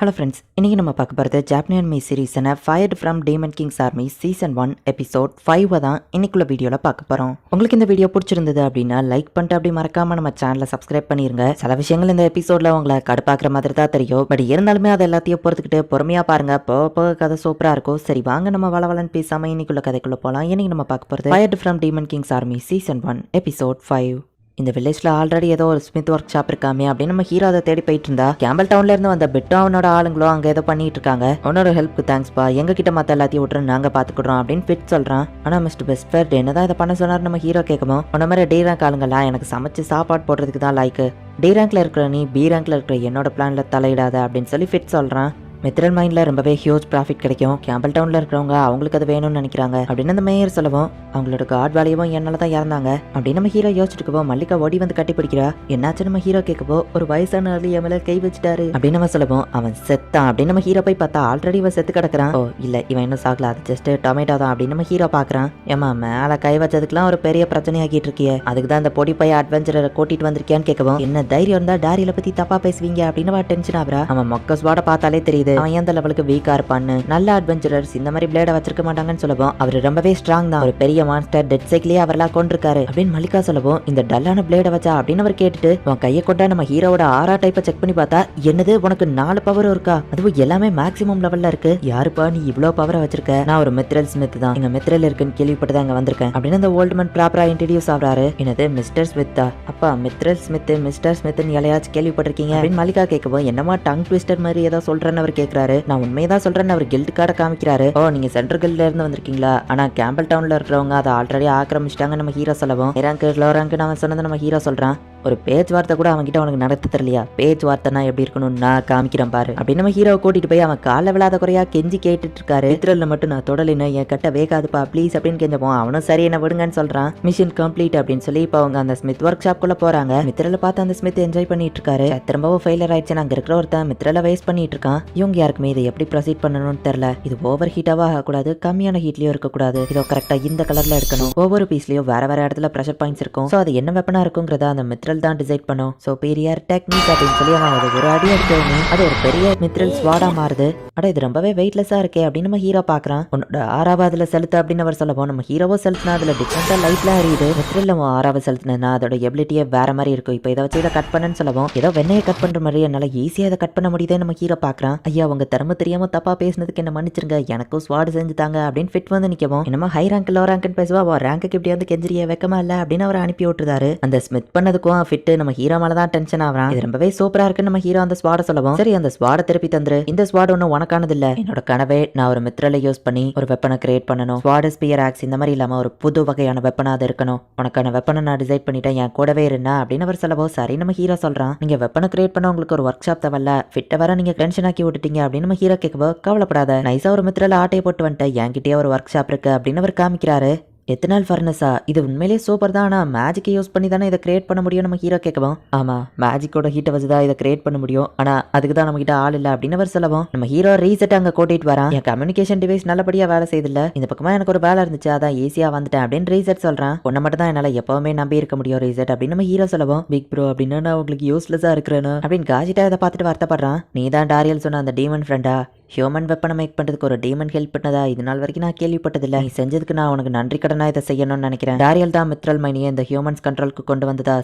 Hello friends, இன்றைக்கி நம்ம பார்க்க போகிறது ஜாப்பனியன் மீ சீரீஸான fired from demon kings army season 1 episode 5 தான் இன்னைக்குள்ள வீடியோவில் பார்க்க போகிறோம். உங்களுக்கு இந்த வீடியோ பிடிச்சிருந்தது அப்படின்னா லைக் பண்ணிட்டு அப்படி மறக்காமல் நம்ம சேனலை சப்ஸ்கிரைப் பண்ணிருங்க. சில விஷயங்கள் இந்த எபிசோடில் உங்களை கடுப்பாக்குற மாதிரி தான் தெரியும், பட் இருந்தாலுமே அதை எல்லாத்தையும் பொறுத்துக்கிட்டு பொறுமையாக பாருங்கள். போக கதை சூப்பராக இருக்கும். சரி வாங்க நம்ம வளவலன்னு பேசாமல் இன்னைக்குள்ள கதைக்குள்ளே போகலாம். இன்னைக்கு நம்ம பார்க்க போகிறது fired from demon kings army season 1 episode 5. இந்த வில்லேஜ்ல ஆல்ரெடி ஏதோ ஒரு ஸ்மித் ஒர்க் ஷாப் இருக்காமே அப்படின்னு நம்ம ஹீரோ அதை தேடி போயிட்டு இருந்தா, கேம்பல் டவுன்ல இருந்து வந்த பெட்டோ அவனோட ஆளுங்களும் அங்க ஏதோ பண்ணிட்டு இருக்காங்க. உன்னோட ஹெல்ப்க்கு தேங்க்ஸ் பா, எங்க கிட்ட மத்த எல்லாத்தையும் விட்டுரு, நாங்க பாத்துக்கிடுறோம் அப்படின்னு ஃபிட் சொல்றான். ஆனா மிஸ்டர் பெஸ்ட் ஃப்ரெண்ட் என்னதான் இதை பண்ண சொன்னார் நம்ம ஹீரோ கேட்கணும். உன்ன மாதிரி டி ரேங்க் ஆளுங்கலாம் எனக்கு சமைச்சு சாப்பாடு போடுறதுக்கு தான் லைக்கு. டி ரேங்க்ல இருக்கிற நீ பி ரேங்க்ல இருக்கிற என்னோட பிளான்ல தலையிடாத அப்படின்னு சொல்லி ஃபிட் சொல்றான். மெத்ரல் மைண்டில் ரொம்பவே ஹியூஜ் ப்ராஃபிட் கிடைக்கும். கேம்பல் டவுனில் இருக்கிறவங்க அவங்களுக்கு அது வேணும்னு நினைக்கிறாங்க அப்படின்னு அந்த மேயர் சொல்லவும், அவங்களோட காட் வேலையும் என்னால தான் இறந்தாங்க அப்படின்னு நம்ம ஹீரோ யோசிச்சுட்டு மல்லிகா ஓடி வந்து கட்டி பிடிக்கிறா. என்னாச்சு நம்ம ஹீரோ கேட்கவோ, ஒரு வயசான ஆளு என் மேல கை வச்சுட்டாரு அப்படின்னு நம்ம சொல்லவும், அவன் செத்தான் அப்படின்னு நம்ம ஹீரோ போய் பார்த்தா ஆல்ரெடி இவன் செத்து கிடக்குறான். ஓ இல்ல, இவன் இன்னும் சாகல, அது ஜஸ்ட் டொமேட்டோ தான் அப்படின்னு நம்ம ஹீரோ பாக்குறான். ஏமா மேல கை வச்சதுக்குலாம் ஒரு பெரிய பிரச்சனை ஆகிட்டு இருக்கிய, அதுக்கு தான் இந்த பொடி பைய அட்வென்ச்சரை கூட்டிட்டு வந்திருக்கியான்னு கேட்கவும், என்ன தைரியம் இருந்தா டாரியில பத்தி தப்பா பேசுவீங்க அப்படின்னு டென்ஷன் ஆகுறா. அவன் மொக்க ஸ்வாட பார்த்தாலே தெரியுது அவன் எந்த லெவலுக்கு வீக்கா இருப்பான்னு. நல்ல அட்வென்ச்சரர்ஸ் இந்த மாதிரி பிளேட வச்சிருக்க மாட்டாங்கன்னு சொல்லவும், அவர் ரொம்பவே ஸ்ட்ராங் தான், ஒரு பெரிய மான்ஸ்டர் டெட் சைக்கிளே அவரெல்லாம் கொண்டிருக்காரு அப்படின்னு மல்லிகா சொல்லவும், இந்த டல்லான பிளேட வச்சா அப்படின்னு அவர் கேட்டுட்டு, உன் கையை கொண்டா நம்ம ஹீரோட ஆரா டைப்பை செக் பண்ணி பார்த்தா, என்னது உனக்கு 4 பவர் இருக்கா, அதுவும் எல்லாமே மேக்ஸிமம் லெவல்ல இருக்கு, யாருப்பா நீ இவ்வளவு பவரை வச்சிருக்க, நான் ஒரு மித்ரல் ஸ்மித் தான், இங்க மித்ரல் இருக்குன்னு கேள்விப்பட்டு தான் இங்க வந்திருக்கேன் அப்படின்னு அந்த ஓல்ட்மேன் ப்ராப்பரா இன்ட்ரோடியூஸ் ஆகுறாரு. என்னது மிஸ்டர் ஸ்மித்தா, அப்பா மித்ரல் ஸ்மித் மிஸ்டர் ஸ்மித்னு யாரையாச்சும் கேள்விப்பட்டிருக்கீங்க அப்படின்னு மல்லிகா கேட்கவும், என்னமா டங் ட்விஸ்டர் மாதிரி ஏதோ சொல்றேன்னு அவர் கேட்கிறாரு. நான் உண்மையதான் சொல்றேன்னு அவர் கில்ட் கார்டை காமிக்கிறாரு. ஓ நீங்க சென்ட்ரல் கில்ட்ல இருந்து வந்திருக்கீங்களா, ஆனா கேம்பல் டவுன்ல இருக்கிறவங்க அதை ஆல்ரெடி ஆக்கிரமிச்சிட்டாங்க நம்ம ஹீரோ சொல்லவும், ரேங்க் லோ ரேங்க் அவன் சொன்னதை நம்ம ஹீரோ சொல்றான். ஒரு பேச்சுவார்த்தை கூட அவன்கிட்ட அவனுக்கு நடத்த தெரியலையா, பேச்சுவார்த்தைனா எப்படி இருக்கணும்னு நான் காமிக்கிறேன் பாரு அப்படின்னு நம்ம ஹீரோவை கூட்டிட்டு போய் அவன் கால விழாத குறையா கெஞ்சி கேட்டுட்டு இருக்காரு. மித்ரல்ல மட்டும் நான் தொடலினா என் கட்ட வேகாதுப்பா ப்ளீஸ் அப்படின்னு கெஞ்சப்போம். அவனும் சரி என்ன விடுங்கன்னு சொல்றான். மிஷன் கம்ப்ளீட் அப்படின்னு சொல்லி இப்போ அவங்க அந்த ஸ்மித் ஒர்க் ஷாப் குள்ள போறாங்க. மித்ரல பார்த்து அந்த ஸ்மித் என்ஜாய் பண்ணிட்டு இருக்காரு. திரும்பவும் ஃபெயிலியர் ஆயிடுச்சு, அங்க இருக்கிற ஒருத்தன் மித்ரல வேஸ்ட் பண்ணிட்டு இருக்கான். இவங்க யாருக்குமே இதை எப்படி ப்ரொசீட் பண்ணணும்னு தெரியல. இது ஓவர் ஹீட்டாவா ஆகக்கூடாது, கம்மியான ஹீட்லயும் இருக்கக்கூடாது, இதோ கரெக்டா இந்த கலர்ல எடுக்கணும். ஒவ்வொரு பீஸ்லயும் வேற வேற இடத்துல ப்ரெஷர் பாயிண்ட்ஸ் இருக்கும். சோ அது என்ன வெப்பனா இருக்குங்கிறத அந்த மித்ரல் தான் டிசைட் பண்ணும். சூப்பீரியர் டெக்னிக் அப்படின்னு சொல்லி அவன் ஒரு அடி அடிச்சோடனே அது ஒரு பெரிய மித்ரல் ஸ்வாடா மாறுது. அட இது ரொம்பவே வெயிட்லெஸ்ஸா இருக்கே அப்படின்னு நம்ம ஹீரோ பாக்குறான். உன்னோட 6வது செலுத்து அப்படின்னு அவர் சொல்லவும், நம்ம ஹீரோவோ செலுத்தினா அதுல டிஃபரெண்டா லைட்லாம் எரியுது. மித்ரல் 6வது செலுத்தினா அதோட எபிலிட்டியே வேற மாதிரி இருக்கும். இப்போ இதை வச்சு இதை கட் பண்ணுன்னு சொல்லவும், ஏதோ வெண்ணையை கட் பண்ற மாதிரி என்னால ஈஸியா இதை கட் பண்ண முடியுதே நம்ம ஹீரோ பாக்குறான். ஐயா உங்க திறமை தெரியாம தப்பா பேசினதுக்கு என்ன மன்னிச்சிருங்க, எனக்கும் ஸ்வாடு செஞ்சுட்டாங்க அப்படின்னு ஃபிட் வந்து நிக்கவும், என்னமா ஹை ரேங்க் லோ ரேங்க்னு பேசுவா, அவ ரேங்க்கு இப்படி வந்து கெஞ்சிரியா வைக்கமா இல்ல அப்படின்னு அவர் அனுப்பி விட்டுறாரு. அந்த ஸ்மித் பண்ணதுக்கும் ஃபிட் நம்ம ஹீரோ மேலதான் டென்ஷன் ஆகிறான். இது ரொம்பவே சூப்பரா இருக்கு நம்ம ஹீரோ அந்த ஸ்வாட சொல்லவும், சரி அந்த ஸ்வாட திருப்பி தந்துரு, இந்த ஸ்வாட் ஒன்னும் உனக்கானது இல்ல, என்னோட கனவே நான் ஒரு மித்ரலை யூஸ் பண்ணி ஒரு வெப்பனை கிரியேட் பண்ணணும், ஸ்வாட் ஸ்பியர் ஆக்ஸ் இந்த மாதிரி இல்லாம ஒரு புது வகையான வெப்பனா அது இருக்கணும், உனக்கான வெப்பனை நான் டிசைட் பண்ணிட்டேன், என் கூடவே இருந்தா அப்படின்னு அவர் சொல்லவும், சரி நம்ம ஹீரோ சொல்றான். நீங்க வெப்பனை கிரியேட் பண்ண உங்களுக்கு ஒரு ஒர்க் ஷாப் தேவையில்ல, ஃபிட்ட வர நீங்க டென்ஷன் ஆக்கி விட்டுட்டீங்க அப்படின்னு நம்ம ஹீரோ கேட்கவோ, கவலைப்படாத நைஸா ஒரு மித்ரல ஆட்டையை போட்டு வந்துட்டேன், என்கிட்டயே ஒரு ஒர்க் ஷாப் இருக்கு அப்படின்னு அவர் காமிக்கிறாரு. எத்தனால் ஃபர்னஸா, இது உண்மையிலேயே சூப்பர் தான், ஆனால் மேஜிக்கை யூஸ் பண்ணி தானே இதை கிரியேட் பண்ண முடியும் நம்ம ஹீரோ கேட்கவும், ஆமாம் மேஜிக்கோட ஹீட்டை வச்சு தான் இதை கிரியேட் பண்ண முடியும், ஆனால் அதுக்கு தான் நம்ம கிட்ட ஆள் இல்லை அப்படின்னு அவர் சொல்லவும், நம்ம ஹீரோ ரீசெட் அங்கே கூட்டிட்டு வரான். என் கம்யூனிகேஷன் டிவைஸ் நல்லபடியாக வேலை செய்தில்ல, இந்த பக்கமாக எனக்கு ஒரு வேலை இருந்துச்சு அதான் ஈஸியாக வந்துட்டேன் அப்படின்னு ரீசெட் சொல்கிறான். ஒன்றை மட்டும் தான் என்னால் எப்பவுமே நம்பி இருக்க முடியும் ரீசெட் அப்படின்னு நம்ம ஹீரோ சொல்லவும், பிக் ப்ரோ அப்படின்னா நான் உங்களுக்கு யூஸ்லெஸ்ஸாக இருக்கிறேன்னு அப்படின்னு காஜிட்டா இதை பார்த்துட்டு வருத்தப்படுறான். நீ தான் டாரியல் சொன்ன அந்த டீமன் ஃப்ரெண்டா, ஹியூமன் வெப்பனை மேக் பண்ணுறதுக்கு ஒரு டீமன் ஹெல்ப் பண்ணதா இது நாள் வரைக்கும் நான் கேள்விப்பட்டதில்லை, நீ செஞ்சதுக்கு நான் உனக்கு நன்றி கடனா இதை செய்யணும்னு நினைக்கிறேன். டாரியல் தான் மித்ரல் மைனியை இந்த ஹியூமன்ஸ் கண்ட்ரோலுக்கு கொண்டு வந்ததா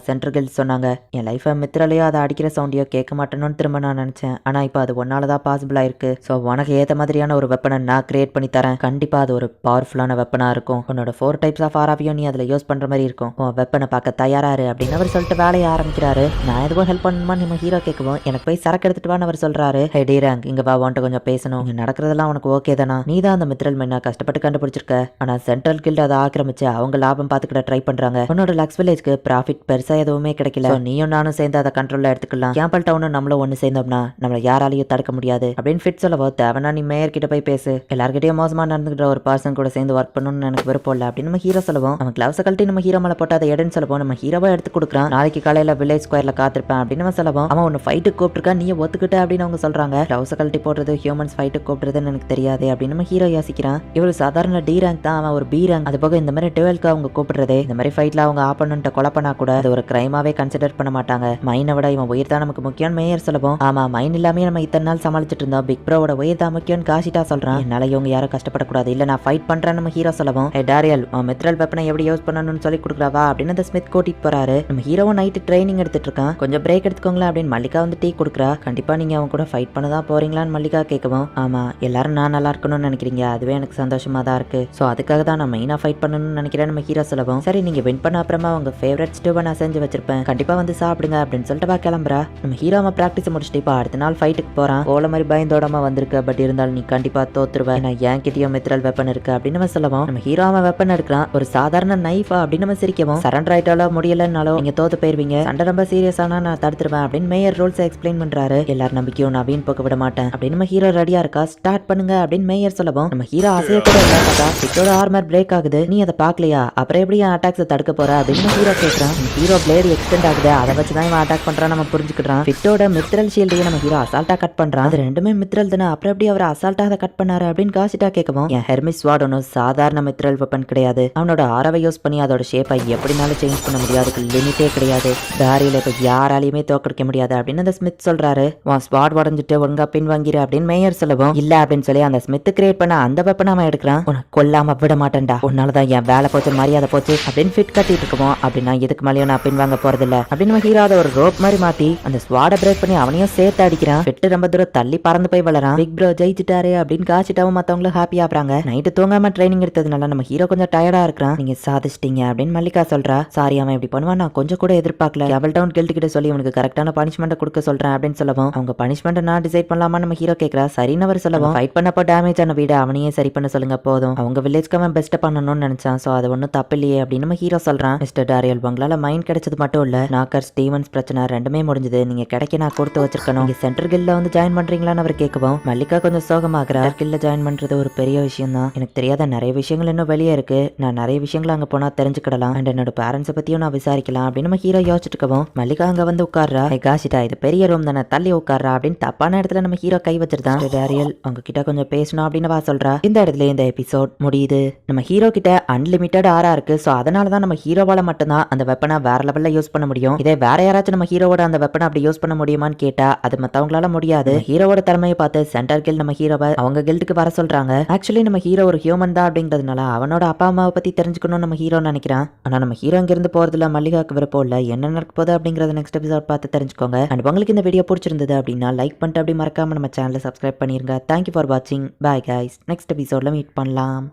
சென்ட்ரல் கில்ட் சொன்னாங்க. என் லைஃபை மித்ரலையோ அதை அடிக்கிற சவுண்டையோ கேட்க மாட்டேன்னு திரும்ப நான் நினைச்சேன், ஆனால் இப்போ அது ஒன்னால தான் பாசிபிள் ஆயிருக்கு. ஸோ உனக்கு ஏற்ற மாதிரியான ஒரு வெப்பனை நான் கிரியேட் பண்ணி தரேன், கண்டிப்பாக அது ஒரு பவர்ஃபுல்லான வெப்பனாக இருக்கும், உன்னோட 4 டைப்ஸ் ஆஃப் ஆராவையும் நீ அதில் யூஸ் பண்ணுற மாதிரி இருக்கும், உன் வெப்பனை பார்க்க தயாராரு அப்படின்னு அவர் சொல்லிட்டு வேலையை ஆரம்பிக்கிறாரு. நான் எதுவும் ஹெல்ப் பண்ணுமா நம்ம ஹீரோ கேட்கவும், எனக்கு போய் சரக்கு எடுத்துட்டு வான்னு அவர் சொல்றாரு. ஹே டி ரேங்க் இங்க வா, வாண்ட கொஞ்சம் பேசணும், இங்க நடக்கிறது உனக்கு ஓகே தானா, நீ தான் அந்த மித்ரல் மைனா கஷ்டப்பட்டு கண்டுபிடிச்சிருக்க, ஆனா சென்ட்ரல் கில்ட் அதை ஆக்கிரமிச்சு அவங்க லாபம் பார்த்துக்கிட்ட ட்ரை பண்றாங்க, உன்னோட லக்ஸ் வில்லேஜ்க்கு ப்ராஃபிட் பெருசா எதுவுமே கிடைக்கல, நீயும் நானும் சேர்ந்து அதை கண்ட்ரோல்ல எடுத்துக்கலாம், கேம்பல் டவுனும் நம்மளும் ஒன்னு சேர்ந்தோம்னா நம்மள யாராலையும் தடுக்க முடியாது அப்படின்னு ஃபிட் சொல்லவோ, தேவனா நீ மேயர் கிட்ட போய் பேசு, எல்லார்கிட்டயும் மோசமா நடந்துக்கிற ஒரு பர்சன் கூட சேர்ந்து ஒர்க் பண்ணணும்னு எனக்கு விருப்பம் இல்லை அப்படின்னு நம்ம ஹீரோ சொல்லவும், அவன் கிளவுஸை கழட்டி நம்ம ஹீரோ மேல போட்டு அதை எடுன்னு சொல்லவும், நம்ம ஹீரோவா எடுத்து கொடுக்குறான். நாளைக்கு காலையில வில்லேஜ் ஸ்கொயர்ல காத்திருப்பேன் அப்படின்னு சொல்லவும், அவன் ஒன்னு ஃபைட்டுக்கு கூப்பிட்டுருக்கான், நீ ஒத்துக்கிட்ட அப்படின்னு அவங்க சொல்றாங்க. கிளவுஸை கழட்டி போடுறது ஹியூமன்ஸ் டீமன்ஸ் ஃபைட்டு கூப்பிடுறதுன்னு எனக்கு தெரியாது அப்படின்னு நம்ம ஹீரோ யோசிக்கிறான். இவரு சாதாரண டி ரேங்க் தான், அவன் ஒரு பி ரேங்க். அது போக இந்த மாதிரி டுவெல்க்கு அவங்க கூப்பிடுறதே, இந்த மாதிரி ஃபைட்ல அவங்க ஆப்போனன்ட்ட கொலை பண்ணா கூட அது ஒரு கிரைமாவே கன்சிடர் பண்ண மாட்டாங்க. மைனை விட இவன் உயிர் தான் நமக்கு முக்கியம் மேயர் சொல்லவும், ஆமா மைன் இல்லாமே நம்ம இத்தனை நாள் சமாளிச்சுட்டு இருந்தோம், பிக் ப்ரோவோட உயிர் தான் முக்கியம் காசிட்டா சொல்றான். என்னால இவங்க யாரும் கஷ்டப்படக்கூடாது, இல்ல நான் ஃபைட் பண்றேன் நம்ம ஹீரோ சொல்லவும், டாரியல் மித்ரல் வெப்பனை எப்படி யூஸ் பண்ணணும்னு சொல்லி கொடுக்குறாவா அப்படின்னு அந்த ஸ்மித் கூட்டிட்டு போறாரு. நம்ம ஹீரோவும் நைட்டு ட்ரைனிங் எடுத்துட்டு இருக்கான். கொஞ்சம் பிரேக் எடுத்துக்கோங்களேன் அப்படின்னு மல்லிகா வந்து டீ கொடுக்குறா. கண்டிப்பா நீங்க அவங்க கூட ஃபைட் பண்ணதான் போறீங்களான்னு மல்லிகா கேட்கவும், ஆமா எல்லாரும் நான் நல்லா இருக்கணும்னு நினைக்கிறீங்க, அதுவே எனக்கு சந்தோஷமா தான் இருக்கு, ஸோ அதுக்காக தான் நான் மெயினா ஃபைட் பண்ணணும்னு நினைக்கிறேன் நம்ம ஹீரோ சொல்லவும், சரி நீங்க வின் பண்ண அப்புறமா உங்க ஃபேவரட் ஸ்டூவை நான் செஞ்சு வச்சிருப்பேன், கண்டிப்பா வந்து சாப்பிடுங்க அப்படின்னு சொல்லிட்டு வா கிளம்புறா. நம்ம ஹீரோவை ப்ராக்டிஸ் முடிச்சுட்டு இப்போ அடுத்த நாள் ஃபைட்டுக்கு போறான். ஓல மாதிரி பயந்தோடமா வந்திருக்க, பட் இருந்தாலும் நீ கண்டிப்பா தோத்துருவேன், நான் என் கிட்டயும் மித்ரல் வெப்பன் இருக்கு அப்படின்னு நம்ம சொல்லவும், நம்ம ஹீரோவை வெப்பன் எடுக்கிறான். ஒரு சாதாரண நைஃபா அப்படின்னு நம்ம சிரிக்கவும், சரண்டர் ஆயிட்டாலோ முடியலன்னாலும் நீங்க தோத்து போயிருவீங்க, சண்டை ரொம்ப சீரியஸானா நான் தடுத்துருவேன் அப்படின்னு மேயர் ரூல்ஸ் எக்ஸ்பிளைன் பண்றாரு. எல்லாரும் நம்பிக்கையும் நான் வீண் போக்க விட மாட்டேன் அப்படின்னு நம்ம ஹீரோ ரெடியா இருக்கா, ஸ்டார்ட் பண்ணுங்க அப்படின்னு மேயர் சொல்லவும், நம்ம ஹீரோ ஆசைய கூட இல்ல, பார்த்தா பிட்டோட ஆர்மர் பிரேக் ஆகுது, நீ அதை பாக்கலையா, அப்புறம் எப்படி என் அட்டாக்ஸ் தடுக்க போற அப்படின்னு ஹீரோ கேட்கறான். ஹீரோ பிளேடு எக்ஸ்டெண்ட் ஆகுது, அதை வச்சுதான் இவன் அட்டாக் பண்றான் நம்ம புரிஞ்சுக்கிறான். பிட்டோட மித்ரல் ஷீல்டையும் நம்ம ஹீரோ அசால்ட்டா கட் பண்றான். அது ரெண்டுமே மித்ரல் தானே, அப்புறம் எப்படி அவர் அசால்ட்டா அதை கட் பண்ணாரு அப்படின்னு காசிட்டா கேட்கவும், என் ஹெர்மிஸ் ஸ்வாட் ஒன்னும் சாதாரண மித்ரல் வெப்பன் கிடையாது, அவனோட ஆரவை யூஸ் பண்ணி அதோட ஷேப்பை எப்படினாலும் சேஞ்ச் பண்ண முடியாது, அதுக்கு லிமிட்டே கிடையாது, தாரியில இப்ப யாராலையுமே தோக்கடிக்க முடியாது அப்படின்னு அந்த ஸ்மித் சொல்றாரு. உன் ஸ்வாட் உடஞ்சிட்டு ஒழுங்கா பின் வாங்கிரு அப்படின்னு மேயர் சொல்லவும், இல்ல அப்படின்னு சொல்லி அந்த ஸ்மித் கிரியேட் பண்ண அந்த வெப்பனை அவன் எடுக்கிறான். உனக்கு கொல்லாம விட மாட்டேன்டா, உன்னாலதான் என் வேலை போச்சு மரியாதை போச்சு அப்படின்னு ஃபிட் கட்டிட்டு இருக்கோம், அப்படின்னா இதுக்கு மேலேயும் நான் பின் வாங்க போறது இல்ல அப்படின்னு நம்ம ஹீரோ ஒரு ரோப் மாதிரி மாத்தி அந்த ஸ்வாட பிரேக் பண்ணி அவனையும் சேர்த்து அடிக்கிறான். ஃபிட் ரொம்ப தூரம் தள்ளி பறந்து போய் வளரான். பிக் ப்ரோ ஜெயிச்சிட்டாரு அப்படின்னு காசிட்டாவும் மத்தவங்களும் ஹாப்பி ஆகுறாங்க. நைட்டு தூங்காம ட்ரைனிங் எடுத்ததுனால நம்ம ஹீரோ கொஞ்சம் டயர்டா இருக்கிறான். நீங்க சாதிச்சிட்டீங்க அப்படின்னு மல்லிகா சொல்றா. சாரி அவன் இப்படி பண்ணுவான் நான் கொஞ்சம் கூட எதிர்பார்க்கல, டபுள் டவுன் கில்ட் கிட்ட சொல்லி அவனுக்கு கரெக்டான பனிஷ்மெண்ட் கொடுக்க சொல்றேன் அப்படின்னு சொல்லவும், அவங்க பனிஷ்மெண்ட் நான் டிசைட் பண்ணலாமா நம்ம ஹீரோ கேட்கறா. சரின்னு அவர் சொல்லவும், ஃபைட் பண்ணப்போ டேமேஜ் ஆன வீடு அவனையே சரி பண்ண சொல்லுங்க போதும், அவங்க வில்லேஜ்க்கு அவன் பெஸ்ட் பண்ணணும்னு நினைச்சான், சோ அது ஒன்னும் தப்பு இல்லையே அப்படின்னு நம்ம ஹீரோ சொல்றான். மிஸ்டர் டாரியல் உங்களால மைண்ட் கிடைச்சது மட்டும் இல்ல, நாக்கர் ஸ்டீவன்ஸ் பிரச்சனை ரெண்டுமே முடிஞ்சது, நீங்க கிடைக்க நான் கொடுத்து வச்சிருக்கணும், நீங்க சென்டர் கில்ல வந்து ஜாயின் பண்றீங்களான்னு அவர் கேட்கவும், மல்லிகா கொஞ்சம் சோகமாகறா. கில்ல ஜாயின் பண்றது ஒரு பெரிய விஷயம் தான், எனக்கு தெரியாத நிறைய விஷயங்கள் இன்னும் வெளியே இருக்கு, நான் நிறைய விஷயங்களை அங்க போனா தெரிஞ்சுக்கிடலாம், அண்ட் என்னோட பேரண்ட்ஸை பத்தியும் நான் விசாரிக்கலாம் அப்படின்னு நம்ம ஹீரோ யோசிச்சுட்டு இருக்கவும், மல்லிகா அங்க வந்து உட்கார்றா. காசிட்டா இது பெரிய ரூம் தானே, தள்ளி உட்கார்றா அப்படின்னு தப்பான இடத்துல நம்ம ஹீரோ கை வச்சிருந்தான். டாரியல் உங்ககிட்ட கொஞ்சம் பேசணும் அப்படின்னு வா சொல்றா. இந்த இடத்துல இந்த எபிசோட் முடியுது. நம்ம ஹீரோ கிட்ட அன்லிமிட்டட் ஆரா இருக்கு, சோ அதனாலதான் நம்ம ஹீரோவால மட்டும்தான் அந்த வெப்பனை வேற லெவல்ல யூஸ் பண்ண முடியும். இதே வேற யாராச்சும் நம்ம ஹீரோவோட அந்த வெப்பனை அப்படி யூஸ் பண்ண முடியுமான்னு கேட்டா அது மத்தவங்களால முடியாது. ஹீரோவோட திறமையை பார்த்து சென்டர் கில் நம்ம ஹீரோவை அவங்க கில்டுக்கு வர சொல்றாங்க. ஆக்சுவலி நம்ம ஹீரோ ஒரு ஹியூமன் தான் அப்படிங்கிறதுனால அவனோட அப்பா அம்மாவை பத்தி தெரிஞ்சுக்கணும் நம்ம ஹீரோ நினைக்கிறான். ஆனா நம்ம ஹீரோ இங்க இருந்து போறதுல மல்லிகாக்கு விருப்பம் இல்ல. என்ன நடக்க போகுது அப்படிங்கறத நெக்ஸ்ட் எபிசோட் பார்த்து தெரிஞ்சுக்கோங்க. அண்ட் உங்களுக்கு இந்த வீடியோ பிடிச்சிருந்தது அப்படின்னா லைக் பண்ணிட்டு அப்படி மறக்காம நம்ம சேனலை சப்ஸ்கிரைப் பண்ணிருங்க. தேங்க்யூ ஃபார் வாட்சிங். பாய் கைஸ், நெக்ஸ்ட் எபிசோட்ல மீட் பண்ணலாம்.